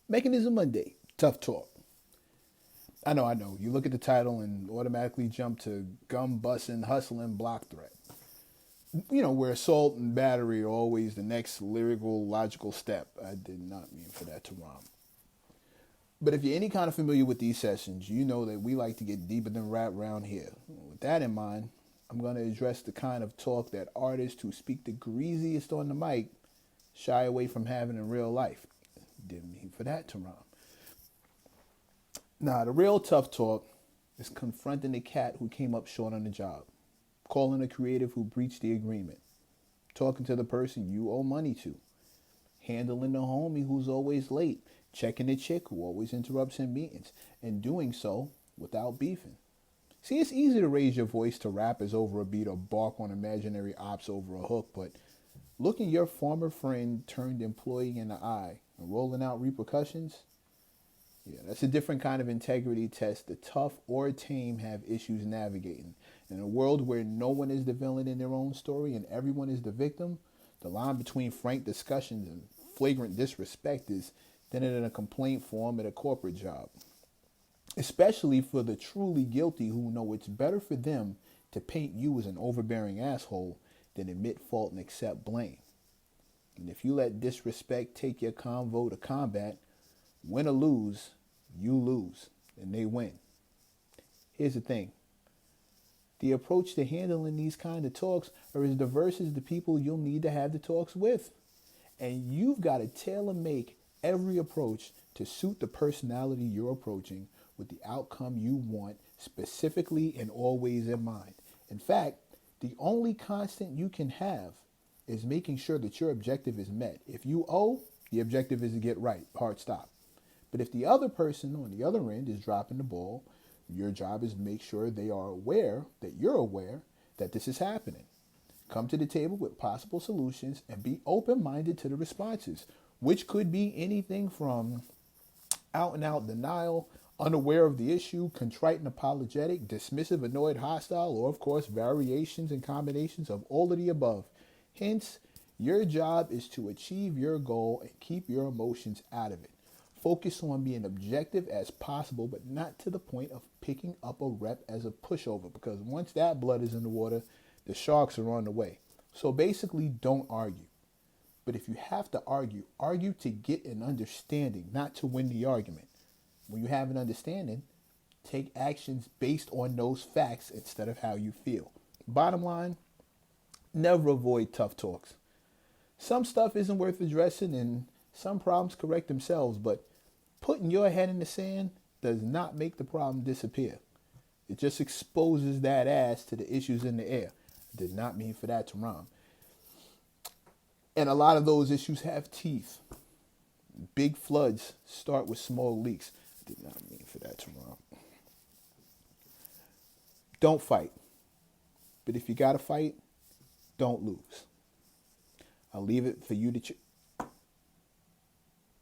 Mechanism Monday, tough talk. I know. You look at the title and automatically jump to gum busting, hustling, block threat. Where assault and battery are always the next lyrical, logical step. I did not mean for that to rhyme. But if you're any kind of familiar with these sessions, you know that we like to get deeper than rap round here. With that in mind, I'm going to address the kind of talk that artists who speak the greasiest on the mic shy away from having in real life. Didn't mean for that to rhyme. Nah, the real tough talk is confronting the cat who came up short on the job, calling a creative who breached the agreement, talking to the person you owe money to, handling the homie who's always late, checking the chick who always interrupts in meetings, and doing so without beefing. See, it's easy to raise your voice to rappers over a beat or bark on imaginary ops over a hook, but looking your former friend turned employee in the eye and rolling out repercussions, yeah, that's a different kind of integrity test the tough or tame have issues navigating. In a world where no one is the villain in their own story and everyone is the victim, the line between frank discussions and flagrant disrespect is thinner than a complaint form at a corporate job. Especially for the truly guilty who know it's better for them to paint you as an overbearing asshole than admit fault and accept blame. And if you let disrespect take your convo to combat, win or lose, you lose, and they win. Here's the thing. The approach to handling these kind of talks are as diverse as the people you'll need to have the talks with. And you've got to tailor-make every approach to suit the personality you're approaching with the outcome you want specifically and always in mind. In fact, the only constant you can have is making sure that your objective is met. If you owe, the objective is to get right, hard stop. But if the other person on the other end is dropping the ball, your job is to make sure they are aware that you're aware that this is happening. Come to the table with possible solutions and be open-minded to the responses, which could be anything from out and out denial, unaware of the issue, contrite and apologetic, dismissive, annoyed, hostile, or of course variations and combinations of all of the above. Hence, your job is to achieve your goal and keep your emotions out of it. Focus on being objective as possible, but not to the point of picking up a rep as a pushover, because once that blood is in the water, the sharks are on the way. So basically, don't argue. But if you have to argue, argue to get an understanding, not to win the argument. When you have an understanding, take actions based on those facts instead of how you feel. Bottom line, never avoid tough talks. Some stuff isn't worth addressing and some problems correct themselves, but putting your head in the sand does not make the problem disappear. It just exposes that ass to the issues in the air. I did not mean for that to rhyme. And a lot of those issues have teeth. Big floods start with small leaks. I did not mean for that to rhyme. Don't fight. But if you got to fight, don't lose. I'll leave it for you to